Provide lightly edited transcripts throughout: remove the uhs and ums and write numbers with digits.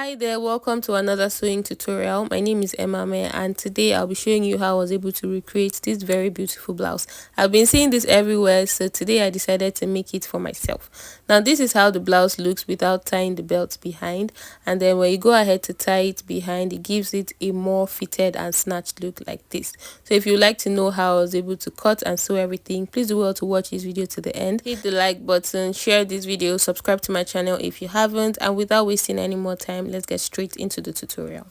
Hi there, welcome to another sewing tutorial. My name is Emma May, and today I'll be showing you how I was able to recreate this very beautiful blouse. I've been seeing this everywhere, so today I decided to make it for myself. Now this is how the blouse looks without tying the belt behind, and then when you go ahead to tie it behind, it gives it a more fitted and snatched look like this. So if you'd like to know how I was able to cut and sew everything, please do well to watch this video to the end. Hit the like button, share this video, subscribe to my channel if you haven't, and without wasting any more time, let's get straight into the tutorial.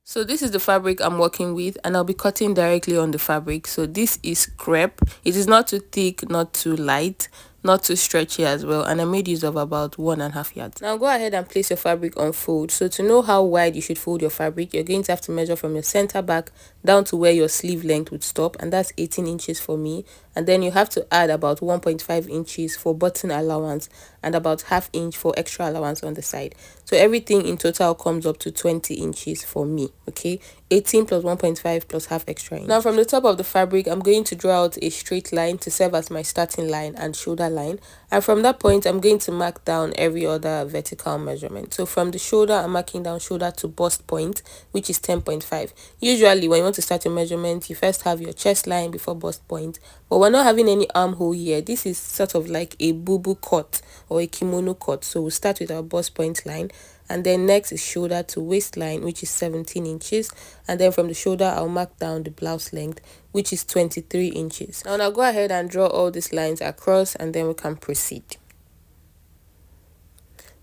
So this is the fabric I'm working with, and I'll be cutting directly on the fabric. So this is crepe. It is not too thick, not too light, not too stretchy as well, and I made use of about 1.5 yards. Now go ahead and place your fabric on fold. So to know how wide you should fold your fabric, you're going to have to measure from your center back down to where your sleeve length would stop, and that's 18 inches for me. And then you have to add about 1.5 inches for button allowance and about ½ inch for extra allowance on the side. So everything in total comes up to 20 inches for me. Okay, 18 plus 1.5 plus ½ extra inch. Now from the top of the fabric, I'm going to draw out a straight line to serve as my starting line and shoulder line, and from that point I'm going to mark down every other vertical measurement. So from the shoulder, I'm marking down shoulder to bust point, which is 10.5. Usually when you want to start your measurement, you first have your chest line before bust point, but we're not having any armhole here. This is sort of like a boo-boo cut or a kimono cut. So we'll start with our bust point line, and then next is shoulder to waistline, which is 17 inches, and then from the shoulder I'll mark down the blouse length, which is 23 inches. Now I'll go ahead and draw all these lines across, and then we can proceed.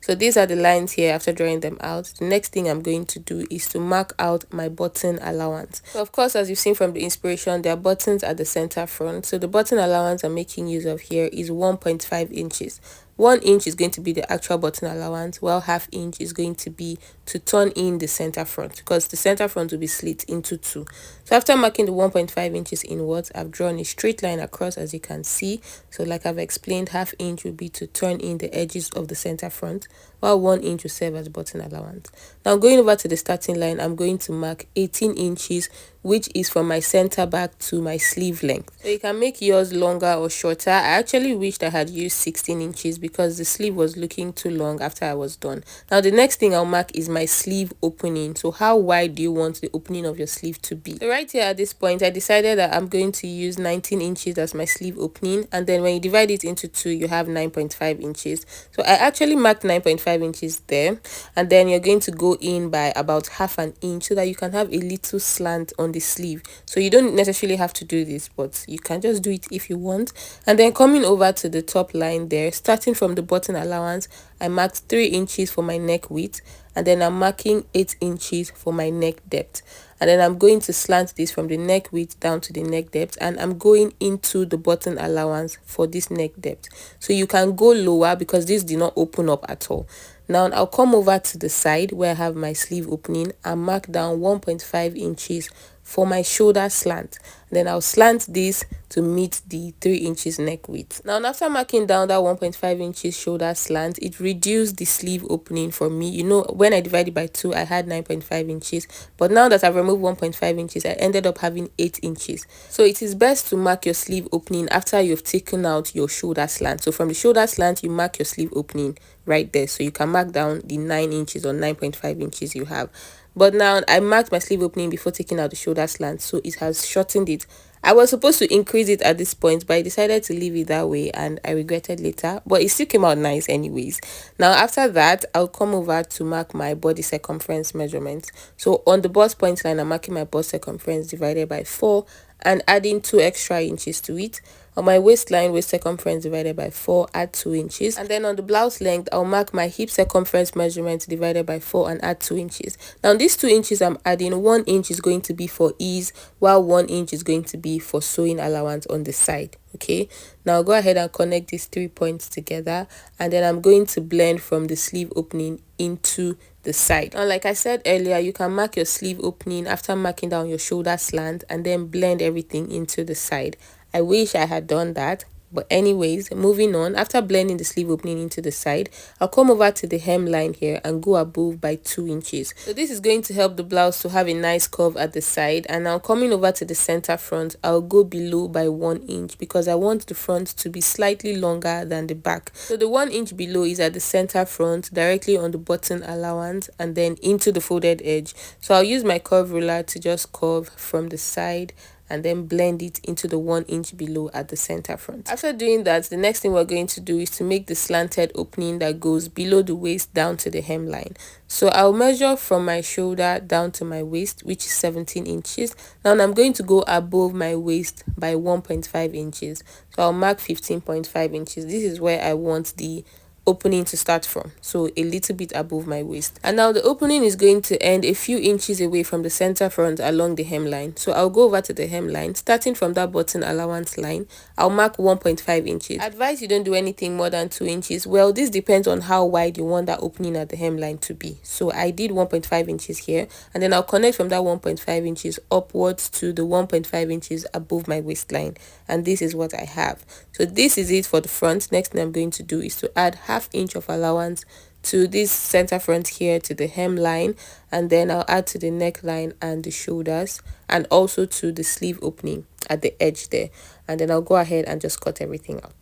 So these are the lines here. After drawing them out, the next thing I'm going to do is to mark out my button allowance. So of course, as you've seen from the inspiration, there are buttons at the center front. So the button allowance I'm making use of here is 1.5 inches. 1 inch is going to be the actual button allowance, while ½ inch is going to be to turn in the center front, because the center front will be split into two. So after marking the 1.5 inches inwards, I've drawn a straight line across, as you can see. So like I've explained, ½ inch will be to turn in the edges of the center front, while 1 inch will serve as button allowance. Now going over to the starting line, I'm going to mark 18 inches, which is from my center back to my sleeve length. So you can make yours longer or shorter. I actually wished I had used 16 inches because the sleeve was looking too long after I was done. Now the next thing I'll mark is my sleeve opening. So how wide do you want the opening of your sleeve to be? So right here at this point, I decided that I'm going to use 19 inches as my sleeve opening, and then when you divide it into two, you have 9.5 inches. So I actually marked 9.5 inches there, and then you're going to go in by about ½ an inch so that you can have a little slant on the sleeve. So you don't necessarily have to do this, but you can just do it if you want. And then coming over to the top line there, starting from the button allowance, I marked 3 inches for my neck width, and then I'm marking 8 inches for my neck depth. And then I'm going to slant this from the neck width down to the neck depth, and I'm going into the button allowance for this neck depth. So you can go lower because this did not open up at all. Now I'll come over to the side where I have my sleeve opening and mark down 1.5 inches for my shoulder slant. Then I'll slant this to meet the 3 inches neck width. Now after marking down that 1.5 inches shoulder slant, it reduced the sleeve opening for me. You know, when I divided by 2, I had 9.5 inches, but now that I've removed 1.5 inches, I ended up having 8 inches. So it is best to mark your sleeve opening after you've taken out your shoulder slant. So from the shoulder slant, you mark your sleeve opening right there, so you can mark down the 9 inches or 9.5 inches you have. But now I marked my sleeve opening before taking out the shoulder slant, so it has shortened it. I was supposed to increase it at this point, but I decided to leave it that way, and I regretted later, but it still came out nice anyways. Now after that, I'll come over to mark my body circumference measurements. So on the bust point line, I'm marking my bust circumference divided by 4 and adding 2 extra inches to it. On my waistline, waist circumference divided by 4, add 2 inches. And then on the blouse length, I'll mark my hip circumference measurement divided by 4 and add 2 inches. Now these 2 inches I'm adding, 1 inch is going to be for ease, while 1 inch is going to be for sewing allowance on the side. Okay, now I'll go ahead and connect these 3 points together, and then I'm going to blend from the sleeve opening into the side. Now like I said earlier, you can mark your sleeve opening after marking down your shoulder slant and then blend everything into the side. I wish I had done that, But anyways, moving on, after blending the sleeve opening into the side, I'll come over to the hemline here and go above by 2 inches. So this is going to help the blouse to have a nice curve at the side. And now coming over to the center front, I'll go below by 1 inch because I want the front to be slightly longer than the back. So the 1 inch below is at the center front, directly on the button allowance, and then into the folded edge. So I'll use my curve ruler to just curve from the side and then blend it into the 1 inch below at the center front. After doing that, the next thing we're going to do is to make the slanted opening that goes below the waist down to the hemline. So I'll measure from my shoulder down to my waist, which is 17 inches. Now I'm going to go above my waist by 1.5 inches. So I'll mark 15.5 inches. This is where I want the opening to start from, so a little bit above my waist. And now the opening is going to end a few inches away from the center front along the hemline. So I'll go over to the hemline, starting from that button allowance line. I'll mark 1.5 inches. Advise you don't do anything more than 2 inches. Well, this depends on how wide you want that opening at the hemline to be. So I did 1.5 inches here, and then I'll connect from that 1.5 inches upwards to the 1.5 inches above my waistline, and this is what I have. So this is it for the front. Next thing I'm going to do is to add half inch of allowance to this center front here, to the hemline, and then I'll add to the neckline and the shoulders, and also to the sleeve opening at the edge there. And then I'll go ahead and just cut everything out.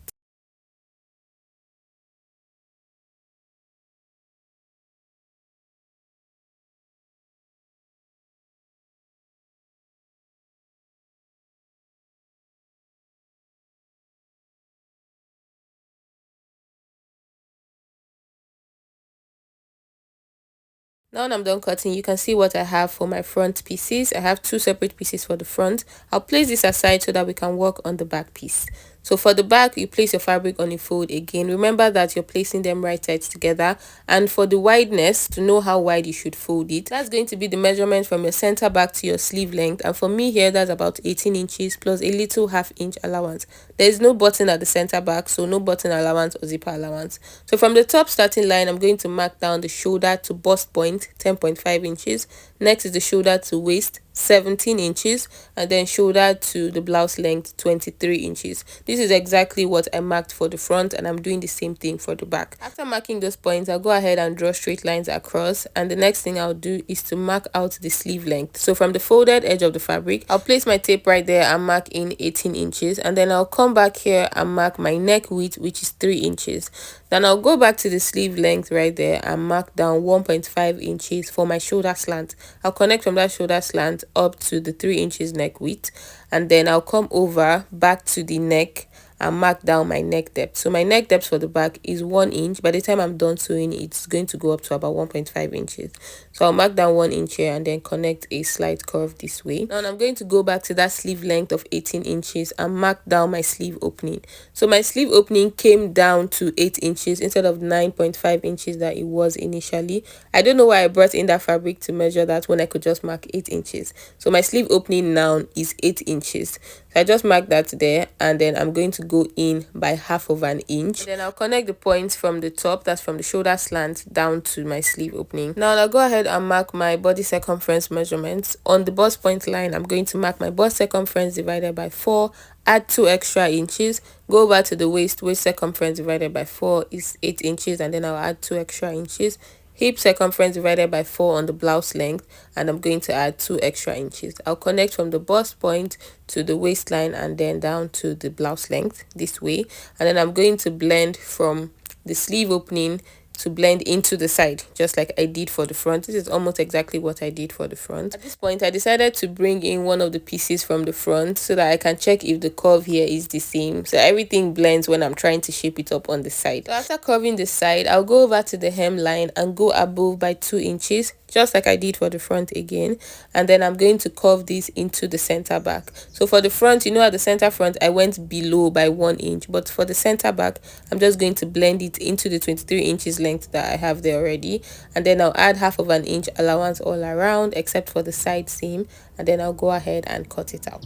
Now when I'm done cutting, you can see what I have for my front pieces. I have 2 separate pieces for the front. I'll place this aside so that we can work on the back piece. So for the back, you place your fabric on a fold again. Remember that you're placing them right sides together. And for the wideness, to know how wide you should fold it, that's going to be the measurement from your center back to your sleeve length. And for me here, that's about 18 inches plus a little half-inch allowance. There is no button at the center back, so no button allowance or zipper allowance. So from the top starting line, I'm going to mark down the shoulder to bust point, 10.5 inches. Next is the shoulder to waist, 17 inches, and then shoulder to the blouse length, 23 inches. This is exactly what I marked for the front, and I'm doing the same thing for the back. After marking those points, I'll go ahead and draw straight lines across, and the next thing I'll do is to mark out the sleeve length. So from the folded edge of the fabric, I'll place my tape right there and mark in 18 inches, and then I'll come back here and mark my neck width, which is 3 inches. Then I'll go back to the sleeve length right there and mark down 1.5 inches for my shoulder slant. I'll connect from that shoulder slant up to the 3 inches neck width, and then I'll come over back to the neck and mark down my neck depth. So my neck depth for the back is 1 inch. By the time I'm done sewing, it's going to go up to about 1.5 inches. So I'll mark down 1 inch here and then connect a slight curve this way. Now I'm going to go back to that sleeve length of 18 inches and mark down my sleeve opening. So my sleeve opening came down to 8 inches instead of 9.5 inches that it was initially. I don't know why I brought in that fabric to measure that when I could just mark 8 inches. So my sleeve opening now is 8 inches. So I just marked that there, and then I'm going to go in by half of an inch. And then I'll connect the points from the top, that's from the shoulder slant down to my sleeve opening. Now I'll go ahead and mark my body circumference measurements. On the bust point line, I'm going to mark my bust circumference divided by 4, add 2 extra inches, go over to the waist circumference divided by 4 is 8 inches, and then I'll add 2 extra inches. Hip circumference divided by 4 on the blouse length, and I'm going to add 2 extra inches. I'll connect from the bust point to the waistline and then down to the blouse length this way, and then I'm going to blend from the sleeve opening to blend into the side, just like I did for the front. This is almost exactly what I did for the front. At this point, I decided to bring in one of the pieces from the front so that I can check if the curve here is the same. So everything blends when I'm trying to shape it up on the side. So after curving the side, I'll go over to the hemline and go above by 2 inches, just like I did for the front again, and then I'm going to curve this into the center back. So for the front, at the center front I went below by 1 inch, but for the center back I'm just going to blend it into the 23 inches length that I have there already, and then I'll add half of an inch allowance all around except for the side seam, and then I'll go ahead and cut it out.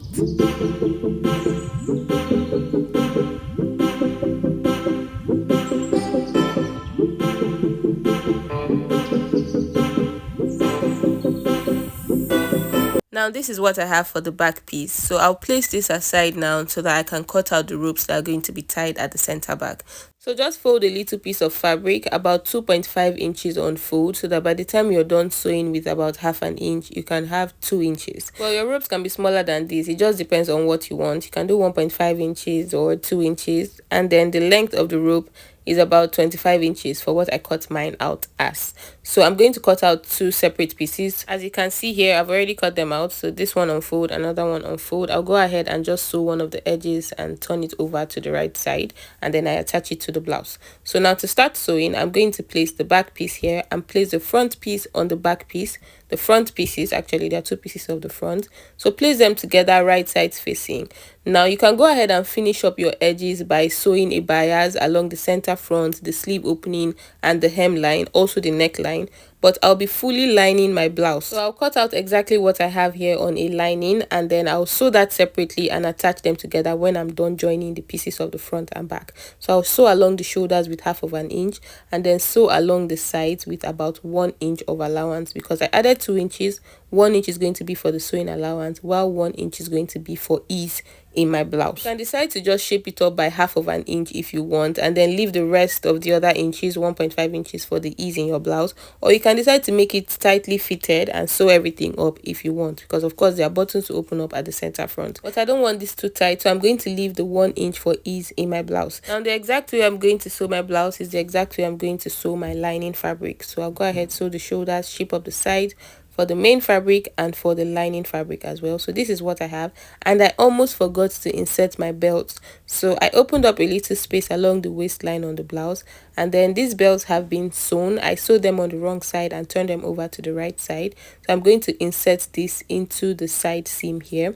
Now this is what I have for the back piece. So I'll place this aside now so that I can cut out the ropes that are going to be tied at the center back. So just fold a little piece of fabric, about 2.5 inches on fold, so that by the time you're done sewing with about half an inch, you can have 2 inches. Well, your ropes can be smaller than this. It just depends on what you want. You can do 1.5 inches or 2 inches, and then the length of the rope is about 25 inches for what I cut mine out as. So I'm going to cut out 2 separate pieces. As you can see here, I've already cut them out. So this one unfold, another one unfold. I'll go ahead and just sew one of the edges and turn it over to the right side, and then I attach it to the blouse. So now to start sewing, I'm going to place the back piece here and place the front piece on the back piece. The front pieces, actually there are 2 pieces of the front, so place them together right sides facing. Now you can go ahead and finish up your edges by sewing a bias along the center front, the sleeve opening, and the hemline, also the neckline. But I'll be fully lining my blouse, so I'll cut out exactly what I have here on a lining, and then I'll sew that separately and attach them together when I'm done joining the pieces of the front and back. So I'll sew along the shoulders with half of an inch, and then sew along the sides with about 1 inch of allowance, because I added 2 inches. 1 inch is going to be for the sewing allowance, while 1 inch is going to be for ease in my blouse. You can decide to just shape it up by half of an inch if you want, and then leave the rest of the other inches, 1.5 inches, for the ease in your blouse, or you can decide to make it tightly fitted and sew everything up if you want, because of course there are buttons to open up at the center front, but I don't want this too tight, so I'm going to leave the 1 inch for ease in my blouse. Now the exact way I'm going to sew my blouse is the exact way I'm going to sew my lining fabric. So I'll go ahead, sew the shoulders, shape up the side for the main fabric and for the lining fabric as well. So this is what I have, and I almost forgot to insert my belts. So I opened up a little space along the waistline on the blouse, and then these belts have been sewn. I sewed them on the wrong side and turned them over to the right side. So I'm going to insert this into the side seam here,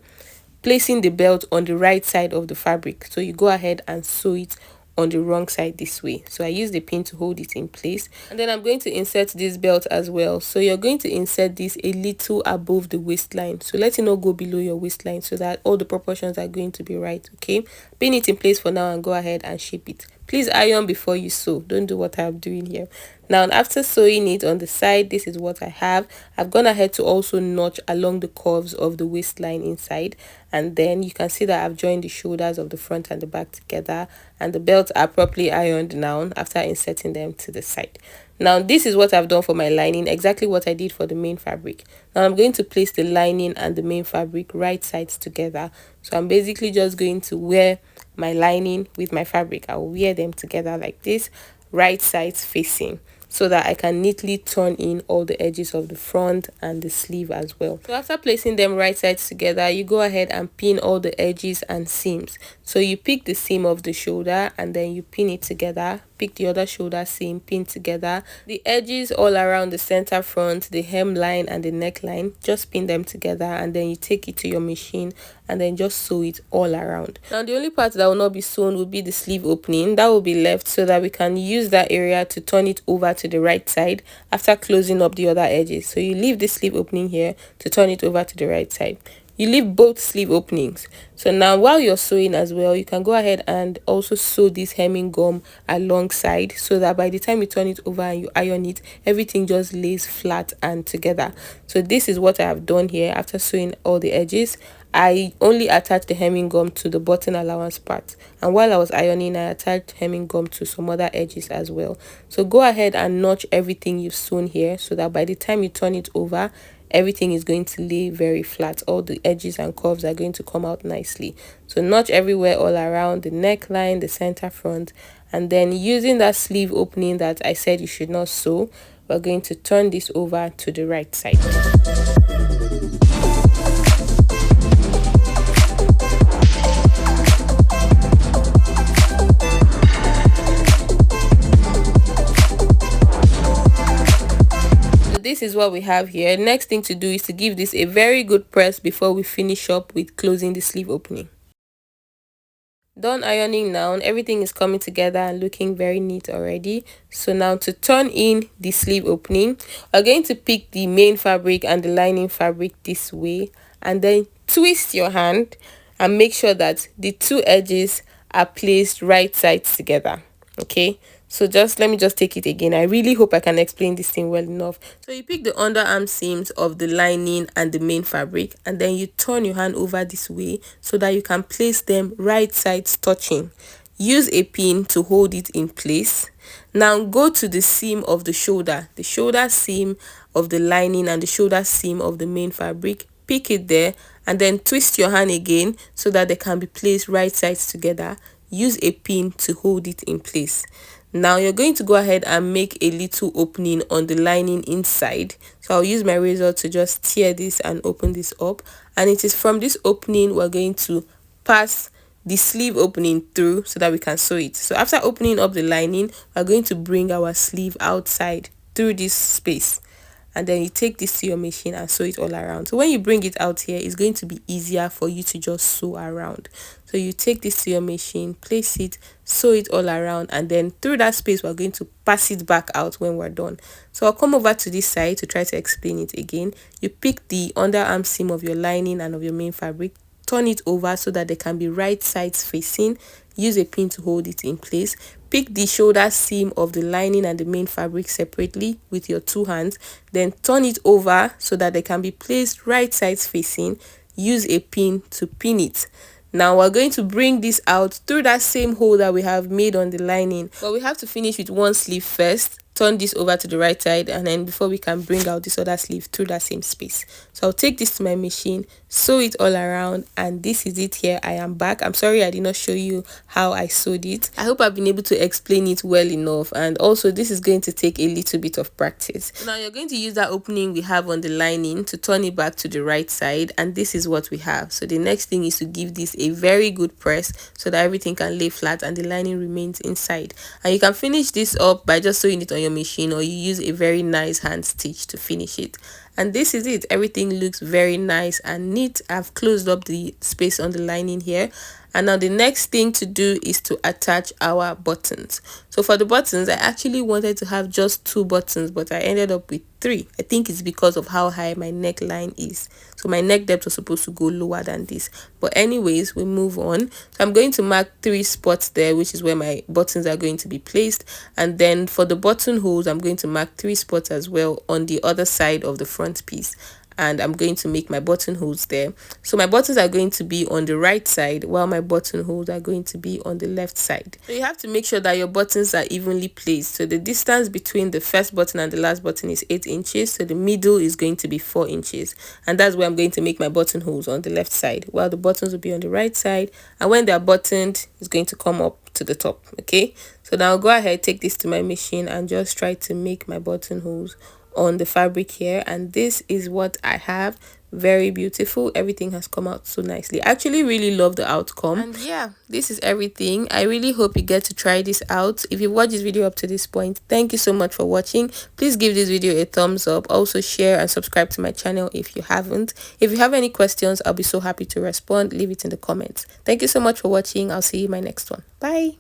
placing the belt on the right side of the fabric. So you go ahead and sew it on the wrong side this way. So I use the pin to hold it in place, and then I'm going to insert this belt as well. So you're going to insert this a little above the waistline, so let it not go below your waistline, so that all the proportions are going to be right. Okay, pin it in place for now and go ahead and shape it. Please iron before you sew. Don't do what I'm doing here. Now after sewing it on the side, this is what I have. I've gone ahead to also notch along the curves of the waistline inside, and then you can see that I've joined the shoulders of the front and the back together, and the belts are properly ironed now after inserting them to the side. Now this is what I've done for my lining, exactly what I did for the main fabric. Now I'm going to place the lining and the main fabric right sides together. So I'm basically just going to wear my lining with my fabric. I'll wear them together like this, right sides facing, so that I can neatly turn in all the edges of the front and the sleeve as well. So after placing them right sides together, you go ahead and pin all the edges and seams. So you pick the seam of the shoulder and then you pin it together. Pick the other shoulder seam, pin together. The edges all around the center front, the hemline and the neckline, just pin them together, and then you take it to your machine and then just sew it all around. Now the only part that will not be sewn will be the sleeve opening. That will be left so that we can use that area to turn it over to the right side after closing up the other edges. So you leave the sleeve opening here to turn it over to the right side. You leave both sleeve openings. So now while you're sewing as well, you can go ahead and also sew this hemming gum alongside, so that by the time you turn it over and you iron it, everything just lays flat and together. So this is what I have done here. After sewing all the edges, I only attached the hemming gum to the button allowance part, and while I was ironing, I attached hemming gum to some other edges as well. So go ahead and notch everything you've sewn here, so that by the time you turn it over, everything is going to lay very flat. All the edges and curves are going to come out nicely. So notch everywhere all around the neckline, the center front, and then using that sleeve opening that I said you should not sew, we're going to turn this over to the right side. This is what we have here. Next thing to do is to give this a very good press before we finish up with closing the sleeve opening. Done ironing now, everything is coming together and looking very neat already. So now to turn in the sleeve opening, we're going to pick the main fabric and the lining fabric this way, and then twist your hand and make sure that the 2 edges are placed right sides together. Okay, So just let me just take it again. I really hope I can explain this thing well enough. So you pick the underarm seams of the lining and the main fabric, and then you turn your hand over this way so that you can place them right sides touching. Use a pin to hold it in place. Now go to the seam of the shoulder seam of the lining and the shoulder seam of the main fabric. Pick it there and then twist your hand again so that they can be placed right sides together. Use a pin to hold it in place. Now you're going to go ahead and make a little opening on the lining inside. So I'll use my razor to just tear this and open this up, and it is from this opening we're going to pass the sleeve opening through so that we can sew it. So after opening up the lining, we're going to bring our sleeve outside through this space, and then you take this to your machine and sew it all around. So when you bring it out here, it's going to be easier for you to just sew around. So you take this to your machine, place it, sew it all around, and then through that space we're going to pass it back out when we're done. So I'll come over to this side to try to explain it again. You pick the underarm seam of your lining and of your main fabric, turn it over so that they can be right sides facing. Use a pin to hold it in place. Pick the shoulder seam of the lining and the main fabric separately with your two hands, then turn it over so that they can be placed right sides facing. Use a pin to pin it. Now we're going to bring this out through that same hole that we have made on the lining, but we have to finish with one sleeve first. Turn this over to the right side, and then before we can bring out this other sleeve through that same space. So I'll take this to my machine, sew it all around, and this is it here. I am back. I'm sorry I did not show you how I sewed it. I hope I've been able to explain it well enough, and also this is going to take a little bit of practice. So now you're going to use that opening we have on the lining to turn it back to the right side, and this is what we have. So the next thing is to give this a very good press so that everything can lay flat and the lining remains inside. And you can finish this up by just sewing it on your machine, or you use a very nice hand stitch to finish it. And this is it. Everything looks very nice and neat. I've closed up the space on the lining here, and now the next thing to do is to attach our buttons. So for the buttons, I actually wanted to have just 2 buttons, but I ended up with 3. I think it's because of how high my neckline is. So my neck depth was supposed to go lower than this. But anyways, we move on. So I'm going to mark 3 spots there, which is where my buttons are going to be placed. And then for the buttonholes, I'm going to mark 3 spots as well on the other side of the front piece. And I'm going to make my buttonholes there. So my buttons are going to be on the right side, while my buttonholes are going to be on the left side. So you have to make sure that your buttons are evenly placed. So the distance between the first button and the last button is 8 inches. So the middle is going to be 4 inches. And that's where I'm going to make my buttonholes, on the left side, while the buttons will be on the right side. And when they're buttoned, it's going to come up to the top. Okay, so now I'll go ahead, take this to my machine, and just try to make my buttonholes on the fabric here, and this is what I have. Very beautiful. Everything has come out so nicely. I actually really love the outcome, and yeah, this is everything. I really hope you get to try this out. If you watched this video up to this point, thank you so much for watching. Please give this video a thumbs up. Also share and subscribe to my channel if you haven't. If you have any questions, I'll be so happy to respond. Leave it in the comments. Thank you so much for watching. I'll see you in my next one. Bye.